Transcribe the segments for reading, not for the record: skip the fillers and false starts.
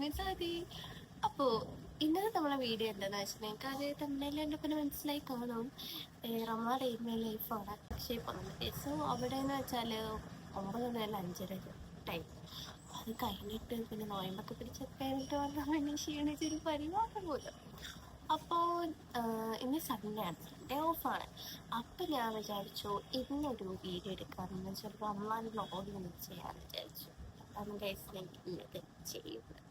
നിസാദി. അപ്പോൾ ഇന്നത്തെ നമ്മളെ വീഡിയോ എന്താണെന്ന് വെച്ചിട്ടുണ്ടെങ്കിൽ അത് തമ്മിൽ എൻ്റെ പിന്നെ മനസ്സിലായി കാണും. റമദാൻ ഡെയിലി ലൈഫാണ്. പക്ഷേ ഇപ്പോൾ ദിവസം അവിടെ എന്ന് വെച്ചാൽ 9 മുതൽ 5:30 ടൈം. അത് കഴിഞ്ഞിട്ട് പിന്നെ നോയമ്പൊക്കെ പിടിച്ചൊക്കെ കഴിഞ്ഞിട്ട് വന്നാൽ പിന്നെ ക്ഷീണിച്ചൊരു പരിപാടി പോലും. അപ്പോൾ ഇന്ന് സൺഡേ ആണ്, സൺഡേ ഓഫാണ്. അപ്പം ഞാൻ വിചാരിച്ചു ഇന്നൊരു വീഡിയോ എടുക്കാമെന്ന് വെച്ചാൽ റമദാൻ വ്ളോഗ് ഒന്ന് ചെയ്യാമെന്ന് വിചാരിച്ചു. അതാണ് ഗൈസ് ഞാൻ ഇന്നത് ചെയ്യുന്നത്.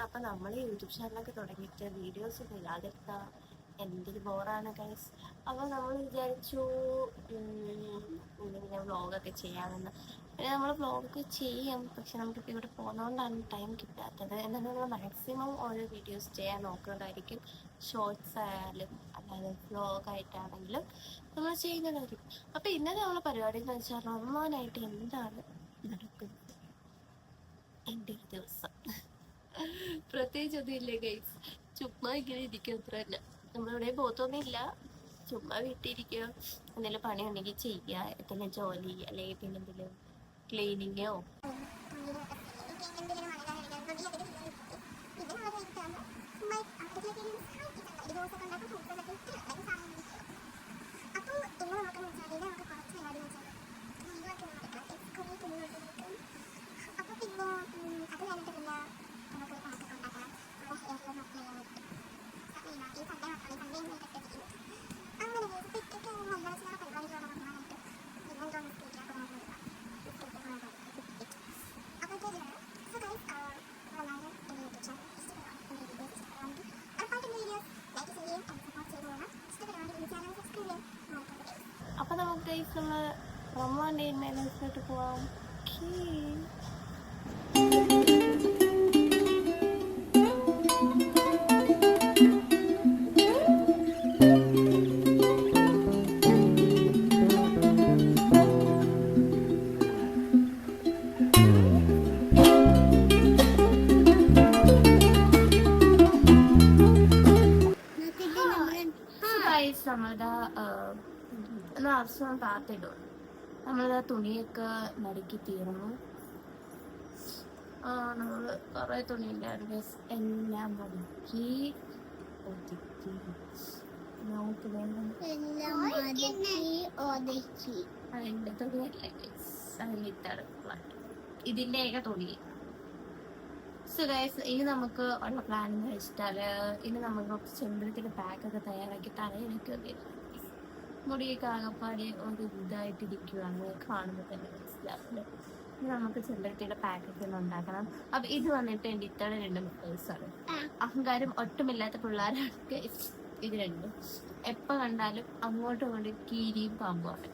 അപ്പം നമ്മൾ യൂട്യൂബ് ചാനലൊക്കെ തുടങ്ങിയിട്ട് വീഡിയോസ് ഒന്നും ഇല്ലാതിരുന്ന എന്തൊരു ബോറാണ് ഗൈസ്. അപ്പോൾ നമ്മൾ വിചാരിച്ചു ഇങ്ങനെ വ്ളോഗൊക്കെ ചെയ്യാമെന്ന്. പിന്നെ നമ്മൾ വ്ളോഗൊക്കെ ചെയ്യാം, പക്ഷെ നമുക്കിപ്പോൾ ഇവിടെ പോകുന്നതുകൊണ്ടാണ് ടൈം കിട്ടാത്തത്. എന്നാലും നമ്മൾ മാക്സിമം ഓരോ വീഡിയോസ് ചെയ്യാൻ നോക്കുന്നതായിരിക്കും. ഷോർട്സ് ആയാലും അല്ലാതെ വ്ളോഗായിട്ടാണെങ്കിലും നമ്മൾ ചെയ്യുന്നതായിരിക്കും. അപ്പോൾ ഇന്നത്തെ നമ്മളെ പരിപാടി എന്ന് വെച്ചാൽ റമദാനായിട്ട് എന്താണ് നടക്കുന്നത് എൻ്റെ ഒരു ദിവസം. പ്രത്യേകിച്ച് ഒന്നും ഇല്ലേ ഗൈസ്, ചുമ്മാ ഇങ്ങനെ ഇരിക്കുക അത്ര തന്നെ. നമ്മളിവിടെ പോത്തൊന്നുമില്ല, ചുമ്മാ വീട്ടിലിരിക്കുക. എന്തെങ്കിലും പണി ഉണ്ടെങ്കിൽ ചെയ്യുക, എന്തെങ്കിലും ജോലി അല്ലെങ്കിൽ പിന്നെ എന്തെങ്കിലും ക്ലീനിങ്ങോ അപ്പം നമുക്ക് ഗൈസ് നമ്മൾ റമദാൻ ഡേ ലൈഫിലോട്ട് പോവാം. നമ്മളുടെ ആവശ്യം പാത്തിടും. നമ്മളിതാ തുണിയൊക്കെ നടുക്കി തീർന്നു. നമ്മൾ കുറേ തുണിയുണ്ടായിരുന്നു, എല്ലാം നടുക്കി ഒതുക്കി. അതിൻ്റെ തുണിയല്ല, ഇതിൻ്റെയൊക്കെ തുണി. സോ ഗൈസ്, ഇനി നമുക്ക് ഉള്ള പ്ലാൻ എന്ന് വെച്ചിട്ടാൽ ഇനി നമുക്ക് ചെമ്പരത്തിൻ്റെ പാക്കൊക്കെ തയ്യാറാക്കി തലയിലൊക്കെ മുടിയൊക്കെ ആകപ്പാടെ ഒരു ഇതായിട്ടിരിക്കുകയാണ് കാണുമ്പോൾ തന്നെ മനസ്സിലാവുന്നത്. ഇനി നമുക്ക് ചെമ്പരത്തിയുടെ പാക്കൊക്കെ ഒന്ന് ഉണ്ടാക്കണം. അപ്പം ഇത് വന്നിട്ട് എൻ്റെ ഇത്തവണ 2 മെമ്പേഴ്സാണ്. അഹങ്കാരം ഒട്ടുമില്ലാത്ത പിള്ളേരാണ് ഇത് രണ്ടും. എപ്പോൾ കണ്ടാലും അങ്ങോട്ടും ഇങ്ങോട്ടും കീരിയും പാമ്പുമാണ്.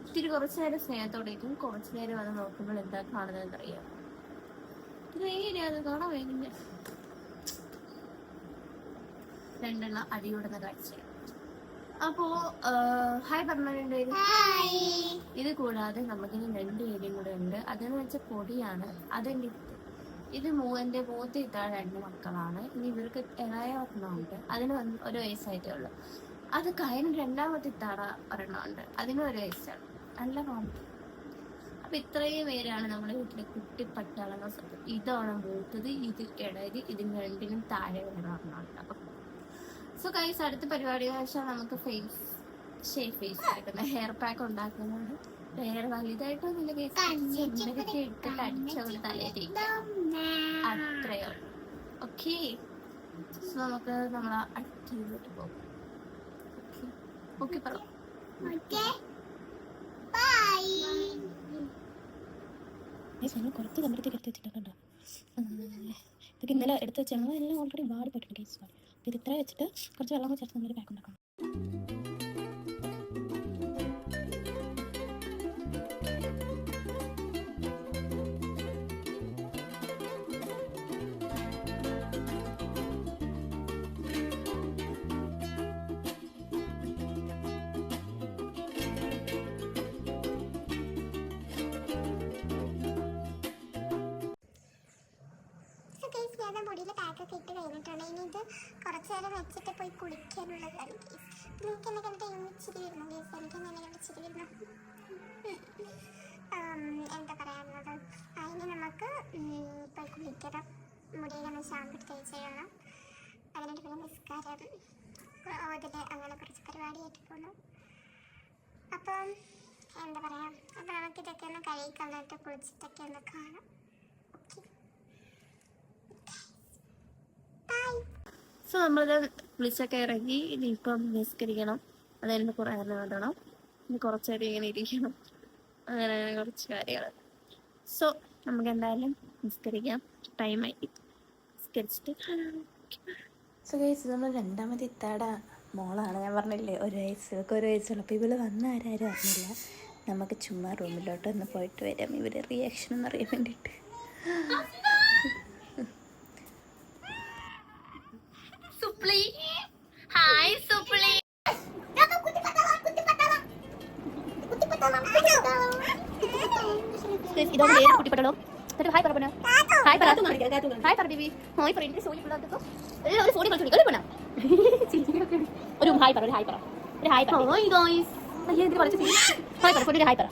ഇത്തിരി കുറച്ച് നേരം സ്നേഹത്തോടെ ഇരിക്കും, കുറച്ച് നേരം അത് നോക്കുമ്പോൾ എന്താ കാണുന്നതെന്നറിയാം. അത് കാണാൻ വേണ്ടി 2 അടിയോടുന്ന കാഴ്ചയാണ്. അപ്പോ ഹായ് പറഞ്ഞിട്ടുണ്ട്. ഇത് കൂടാതെ നമുക്കിനി 2 ഏരിയയും കൂടെ ഉണ്ട്. അതെന്ന് വെച്ചാൽ പൊടിയാണ്. അതെൻ്റെ ഇത് എൻ്റെ മൂത്ത ഇത്താഴ് 2 മക്കളാണ്. ഇനി ഇവർക്ക് ഇളയ ഒരെണ്ണമുണ്ട്, അതിന് 1 വയസ്സായിട്ടേ ഉള്ളൂ. അത് കഴിഞ്ഞ് 2ാമത്തെ ഇത്താഴ ഒരെണ്ണമുണ്ട്, അതിന് 1 വയസ്സാണ്. നല്ല കോമ്പറ്റി. അപ്പം ഇത്രയും പേരാണ് നമ്മുടെ വീട്ടിലെ കുട്ടിപ്പട്ടാളങ്ങൾ. ഇതാണ് മൂത്തത്, ഇത് ഇടയത്, ഇതിന് 2നും താഴെ ഒരെണ്ണമുണ്ട്. അപ്പം സോ ഗൈസ്, അടുത്ത പരിപാടി എന്ന് വെച്ചാൽ നമുക്ക് ഫേസ് ആക്കുന്ന ഹെയർ പാക്ക് ഉണ്ടാക്കുന്നത്. വേറെ വലുതായിട്ടൊന്നുമില്ല ഗൈസ്, ചെമ്പരത്തി ഇട്ടിട്ട് അടിച്ചവർ തലയിലേക്ക് അത്രയേ ഉള്ളൂ. ഓക്കെ, സോ നമുക്ക് നമ്മൾ അടുത്തതിലോട്ട് പോകും. ഓക്കെ പറ. കുറച്ച് ചെമ്പരത്തി എടുത്ത് വെച്ചിട്ടുണ്ടോ? ഇതൊക്കെ ഇന്നലെ എടുത്ത് വെച്ചാൽ എല്ലാം ഓൾറെഡി വാടി പോയിട്ടുണ്ട് ഗൈസ്. അപ്പോൾ ഇത് ഇത്ര വെച്ചിട്ട് കുറച്ച് വെള്ളം ചേർത്ത് നമ്മളൊരു പാക്ക് ഉണ്ടാക്കണം. മുടിയിൽ പാക്കൊക്കെ ഇട്ട് കഴിഞ്ഞിട്ടുണ്ട്. ഇനി ഇത് കുറച്ച് നേരം വെച്ചിട്ട് പോയി കുളിക്കാനുള്ളതാണ്. നിങ്ങൾക്ക് എന്നെ കണ്ടിട്ട് ഇച്ചിരി വരുന്നു ഗേസ്, എനിക്ക് എന്നെ കണ്ടിട്ട് ഇച്ചിരി വരുന്നു. എന്താ പറയാനുള്ളത്, അതിന് നമുക്ക് പോയി മുടിയിലൊന്ന് ഷാമ്പു തേച്ച് ചെയ്യണം. അതിനായിട്ട് പിന്നെ നിസ്കാരം ഓതിൽ അങ്ങനെ കുറച്ച് പരിപാടിയായിട്ട് പോകണം. അപ്പം എന്താ പറയുക, അപ്പം നമുക്കിതൊക്കെ ഒന്ന് കഴുകി കളഞ്ഞിട്ട് കുളിച്ചിട്ടൊക്കെ ഒന്ന് കാണാം. സോ നമ്മളിത് വിളിച്ചൊക്കെ ഇറങ്ങി ഇനിയിപ്പം നിസ്കരിക്കണം. അതെന്നെ കുറേ നേരം ഇടണം, ഇനി കുറച്ചേരം ഇങ്ങനെ ഇരിക്കണം, അങ്ങനെ കുറച്ച് കാര്യങ്ങൾ. സോ നമുക്ക് എന്തായാലും നിസ്കരിക്കാം, ടൈമായി. നിസ്കരിച്ചിട്ട് സോ ഗൈസ്, നമ്മൾ രണ്ടാമത് ഇത്താട മോളാണ്. ഞാൻ പറഞ്ഞില്ലേ 1 വയസ്സ്, ഇവർക്ക് 1 വയസ്സുള്ളൂ. അപ്പോൾ ഇവള് വന്ന ആരും അറിഞ്ഞില്ല. നമുക്ക് ചുമ്മാ റൂമിലോട്ട് ഒന്ന് പോയിട്ട് വരാം, ഇവരുടെ റിയാക്ഷൻ ഒന്ന് അറിയാൻ വേണ്ടിയിട്ട്. സുപ്ലി, ഹായ് സുപ്ലി. ഇതാണ് പേര് കുട്ടിപ്പട്ടണം. ഹായ് പറ, ഹായ് പറ, ഹായ് പറ ബേബി, ഹായ് പറ. എനിക്ക് സോണി പിള്ളേർക്ക് ഒരു സോണി കളിച്ചു ഒരു പെണ്ണ ഒരു ഹായ് പറ, ഒരു ഹായ് പറ, ഒരു ഹായ് പറ. ഹായ് ഗോയ്സ്, അയ്യോ ഇതിന് കളിച്ചു ഹായ് പറ, ഒരു ഹായ് പറ.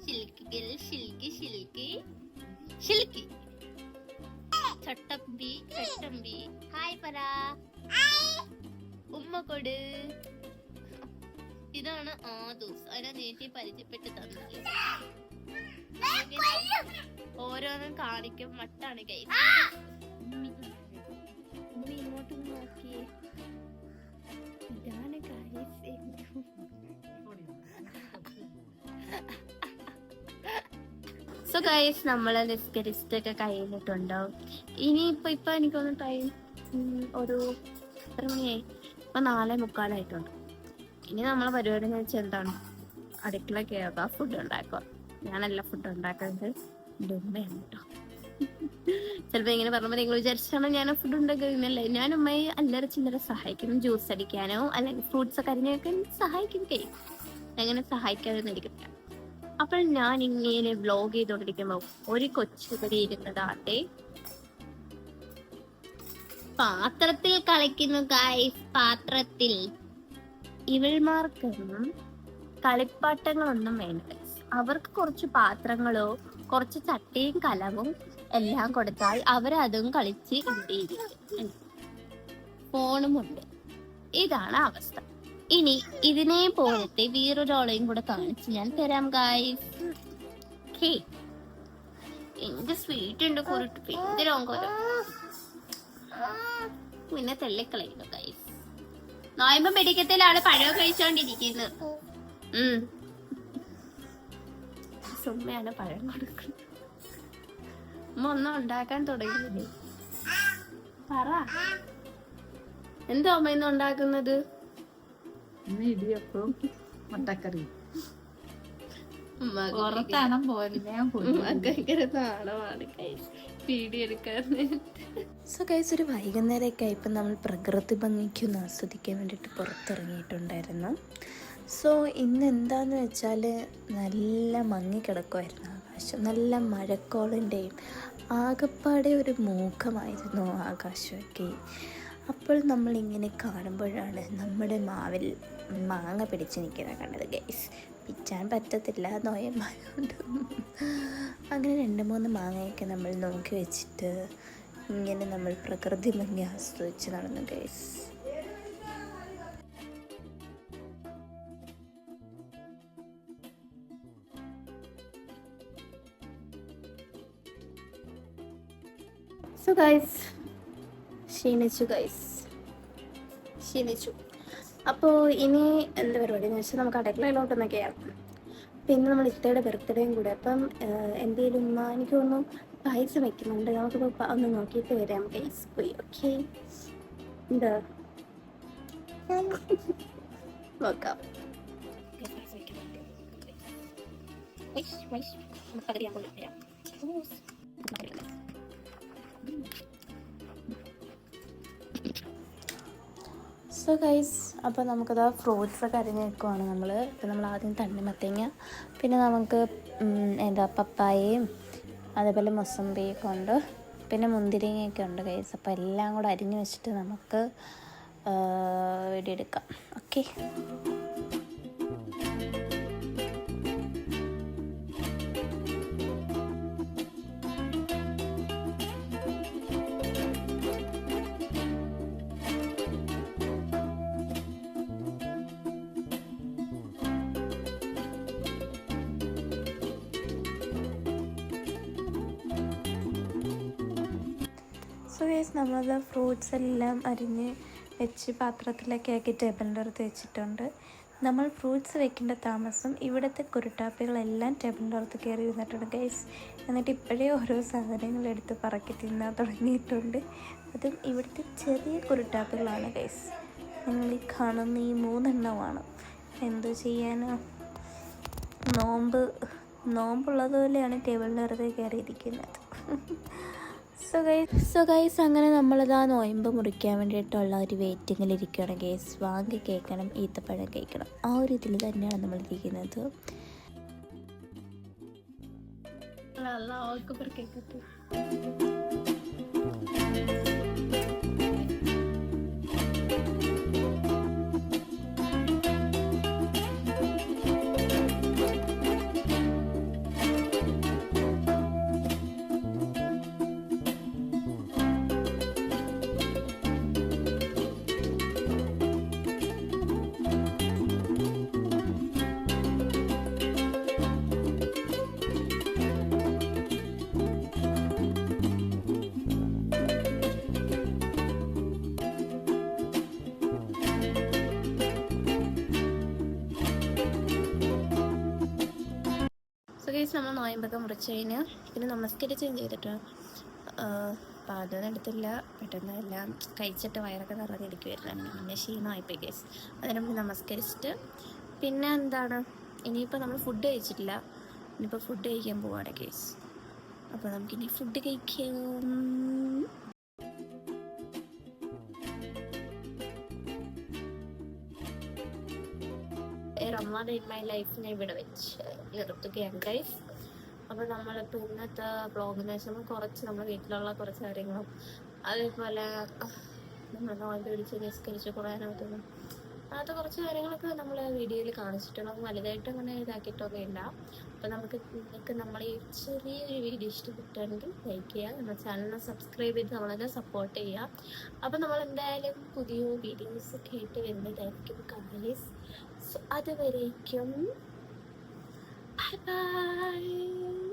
ഷിൽക്കിൽ ഷിൽക്കി ഷിൽക്കി ഷിൽക്കി ചട്ടമ്പി ചട്ടമ്പി ഹായ് പറ, ഉമ്മ കൊട്. ഇതാണ് ആദൂസ്, അതിനെ നേരത്തെ പരിചയപ്പെട്ട് തന്നത്. ഓരോന്നും കാണിക്കും മട്ടാണ് ഗൈസ്. ഇങ്ങോട്ട് നോക്കിയേ, ഇതാണ് ഗൈസ്. സോ ഗൈസ്, നമ്മളെ നിസ്കരിച്ചിട്ടൊക്കെ കഴിഞ്ഞിട്ടുണ്ടാവും. ഇനിയിപ്പോ എനിക്കൊന്ന് ടൈം ഒരു എത്ര മണിയായി? ഇപ്പൊ 4:45 ഇനി നമ്മളെ പരിപാടി എന്ന് വെച്ചാൽ എന്താണ്, അടുക്കള കയറുക, ഫുഡ് ഉണ്ടാക്കുക. ഞാനല്ല ഫുഡ് ഉണ്ടാക്കുന്നത്, എൻ്റെ ഉമ്മയാണ് കേട്ടോ. ചിലപ്പോൾ ഇങ്ങനെ പറഞ്ഞപ്പോൾ നിങ്ങൾ വിചാരിച്ചാണോ ഞാൻ ഫുഡ് ഉണ്ടാക്കുന്നല്ലേ? ഞാൻ ഉമ്മയെ അല്ലറ ചില്ലറ സഹായിക്കും, ജ്യൂസ് അടിക്കാനോ അല്ലെങ്കിൽ ഫ്രൂട്ട്സ് ഒക്കെ അരിഞ്ഞൊക്കെ സഹായിക്കും. അങ്ങനെ സഹായിക്കാതെന്നിരിക്കില്ല. അപ്പോൾ ഞാൻ ഇങ്ങനെ വ്ലോഗ് ചെയ്തോണ്ടിരിക്കുമ്പോ ഒരു കൊച്ചുപടി ഇരുന്നതാട്ടെ പാത്രത്തിൽ കളിക്കുന്നു ഗൈസ്. പാത്രത്തിൽ ഇവൾമാർക്കൊന്നും കളിപ്പാട്ടങ്ങളൊന്നും വേണ്ട. അവർക്ക് കുറച്ച് പാത്രങ്ങളോ കുറച്ച് ചട്ടിയും കലവും എല്ലാം കൊടുത്താൽ അവരതും കളിച്ച് ഇരിക്കും. ഫോണുമുണ്ട്. ഇതാണ് അവസ്ഥ. ഇനി ഇതിനെ പോലത്തെ വേറൊരാളെയും കൂടെ കാണിച്ച് ഞാൻ തരാം ഗൈസ്. എന്ത് സ്വീറ്റ് ഉണ്ട് കുരുട്ട്, ഭയങ്കര പിന്നെ തെള്ളിക്കളയുന്നു ഗൈസ്. നോയമ്പ് മെഡിക്കത്തിൽ ആള് പഴം കഴിച്ചോണ്ടിരിക്കുന്നു. സുമ്മയാണ് പഴം കൊടുക്കുന്നത്. ഉമ്മ ഒന്നും ഉണ്ടാക്കാൻ തുടങ്ങിയില്ലേ? പറ, എന്താ അമ്മ ഇന്ന് ഉണ്ടാക്കുന്നത്? ഇടിയപ്പം മുട്ടക്കറി. സോ ഗൈസ്, ഒരു വൈകുന്നേരമൊക്കെ ആയപ്പോൾ നമ്മൾ പ്രകൃതി ഭംഗിക്കൊന്ന് ആസ്വദിക്കാൻ വേണ്ടിയിട്ട് പുറത്തിറങ്ങിയിട്ടുണ്ടായിരുന്നു. സോ ഇന്ന് എന്താന്ന് വെച്ചാൽ നല്ല മങ്ങിക്കിടക്കുമായിരുന്നു ആകാശം, നല്ല മഴക്കോളിൻ്റെയും ആകപ്പാടെ ഒരു മൂഖമായിരുന്നു ആകാശമൊക്കെ. അപ്പോൾ നമ്മളിങ്ങനെ കാണുമ്പോഴാണ് നമ്മുടെ മാവിൽ മാങ്ങ പിടിച്ച് നിൽക്കുന്നത് കണ്ടത് ഗൈസ്. പിച്ചാൻ പറ്റത്തില്ല, നോയന്മാരുണ്ട്. അങ്ങനെ 2-3 മാങ്ങയൊക്കെ നമ്മൾ നോക്കി വെച്ചിട്ട് ഇങ്ങനെ നമ്മൾ പ്രകൃതി ഭംഗി ആസ്വദിച്ച് നടന്നു ഗൈസ്. സോ ഗൈസ്, ക്ഷീണിച്ചു. അപ്പോൾ ഇനി എന്ത് പരിപാടി എന്ന് വെച്ചാൽ നമുക്ക് അടുക്കളയിലോട്ടൊന്ന് കയറാം. പിന്നെ നമ്മൾ ഇത്തയുടെ ബർത്ത്ഡേയും കൂടെ, അപ്പം എന്തെങ്കിലും എനിക്ക് തോന്നുന്നു പായസം വെക്കുന്നുണ്ട്. നമുക്കിപ്പോൾ ഒന്ന് നോക്കിയിട്ട് വരാം ഗൈസ് പോയി. ഓക്കെ, എന്താ നോക്കാം. സോ ഗൈസ്, അപ്പോൾ നമുക്കത് ഫ്രൂട്ട്സൊക്കെ അരിഞ്ഞ് വെക്കുവാണ് നമ്മൾ. അപ്പോൾ നമ്മൾ ആദ്യം തണ്ണിമത്തങ്ങ, പിന്നെ നമുക്ക് പപ്പായയും അതേപോലെ മൊസമ്പിയൊക്കെ ഉണ്ട്, പിന്നെ മുന്തിരിങ്ങയൊക്കെ ഉണ്ട് ഗൈസ്. അപ്പോൾ എല്ലാം കൂടെ അരിഞ്ഞ് വെച്ചിട്ട് നമുക്ക് വെടിയെടുക്കാം. ഓക്കെ, ഗൈസ് നമ്മളത് ഫ്രൂട്ട്സ് എല്ലാം അരിഞ്ഞ് വെച്ച് പാത്രത്തിലൊക്കെ ആക്കി ടേബിളിൻ്റെ അടുത്ത് വെച്ചിട്ടുണ്ട്. നമ്മൾ ഫ്രൂട്ട്സ് വെക്കേണ്ട താമസം ഇവിടുത്തെ കുരുട്ടാപ്പികളെല്ലാം ടേബിളിൻ്റെ അടുത്ത് കയറി ഇരുന്നിട്ടുണ്ട് ഗൈസ്. എന്നിട്ട് ഇപ്പോഴേ ഓരോ സാധനങ്ങളെടുത്ത് പറക്കി തിന്നാൻ തുടങ്ങിയിട്ടുണ്ട്. അതും ഇവിടുത്തെ ചെറിയ കുരുട്ടാപ്പികളാണ് ഗൈസ്. നിങ്ങൾ ഈ കാണുന്ന ഈ 3 എണ്ണമാണ്. എന്തു ചെയ്യാനോ, നോമ്പുള്ളതുപോലെയാണ് ടേബിളിൻ്റെ അടുത്ത് കയറിയിരിക്കുന്നത്. സോ ഗൈസ് അങ്ങനെ നമ്മളിതാ നോയമ്പ് മുറിക്കാൻ വേണ്ടിയിട്ടുള്ള ഒരു വെയിറ്റിങ്ങിലിരിക്കുകയാണ് ഗൈസ്. വാങ്ങി കേൾക്കണം, ഈത്തപ്പഴം കഴിക്കണം, ആ ഒരു ഇതിൽ തന്നെയാണ് നമ്മളിരിക്കുന്നത്. സോ ഗൈസ് നമ്മൾ നോയമ്പൊക്കെ മുറിച്ച് കഴിഞ്ഞ് പിന്നെ നമസ്കരിച്ചും ചെയ്തിട്ട് അപ്പോൾ അതൊന്നും എടുത്തില്ല. പെട്ടെന്ന് എല്ലാം കഴിച്ചിട്ട് വയറൊക്കെ നിറഞ്ഞിരിക്കുമായിരുന്നു. പിന്നെ ക്ഷീണമായിപ്പോയി ഗൈസ്. അതിന് മുമ്പ് നമസ്കരിച്ചിട്ട് പിന്നെ എന്താണ്, ഇനിയിപ്പോൾ നമ്മൾ ഫുഡ് കഴിച്ചിട്ടില്ല. ഇനിയിപ്പോൾ ഫുഡ് കഴിക്കാൻ പോവാണ് ഗൈസ്. അപ്പോൾ നമുക്കിനി ഫുഡ് കഴിക്കാം. റമദാൻ ഇൻ മൈ ലൈഫിനെ ഇവിടെ വെച്ച് നിർത്തുകയാണ് ഗൈസ്. അപ്പോൾ നമ്മളിപ്പോൾ ഇന്നത്തെ വ്ളോഗെന്ന് വെച്ചാൽ കുറച്ച് നമ്മുടെ വീട്ടിലുള്ള കുറച്ച് കാര്യങ്ങളും അതേപോലെ നമ്മൾ നോയമ്പ് പിടിച്ച് നിസ്കരിച്ച് ഖുർആനോതുന്നു അങ്ങനത്തെ കുറച്ച് കാര്യങ്ങളൊക്കെ നമ്മൾ വീഡിയോയിൽ കാണിച്ചിട്ടുണ്ട്. വലുതായിട്ട് അങ്ങനെ ഇതാക്കിയിട്ടൊക്കെ ഇല്ല. അപ്പോൾ നിങ്ങൾക്ക് നമ്മൾ ഈ ചെറിയൊരു വീഡിയോ ഇഷ്ടപ്പെട്ടാണെങ്കിൽ ലൈക്ക് ചെയ്യുക, നമ്മുടെ ചാനലിനെ സബ്സ്ക്രൈബ് ചെയ്ത് നമ്മളെ സപ്പോർട്ട് ചെയ്യുക. അപ്പോൾ നമ്മൾ എന്തായാലും പുതിയ വീഡിയോസ് ഒക്കെ ആയിട്ട് വരുന്നതായിരിക്കും ഗൈസ്. സോ അതുവരേക്കും ബൈ ബൈ.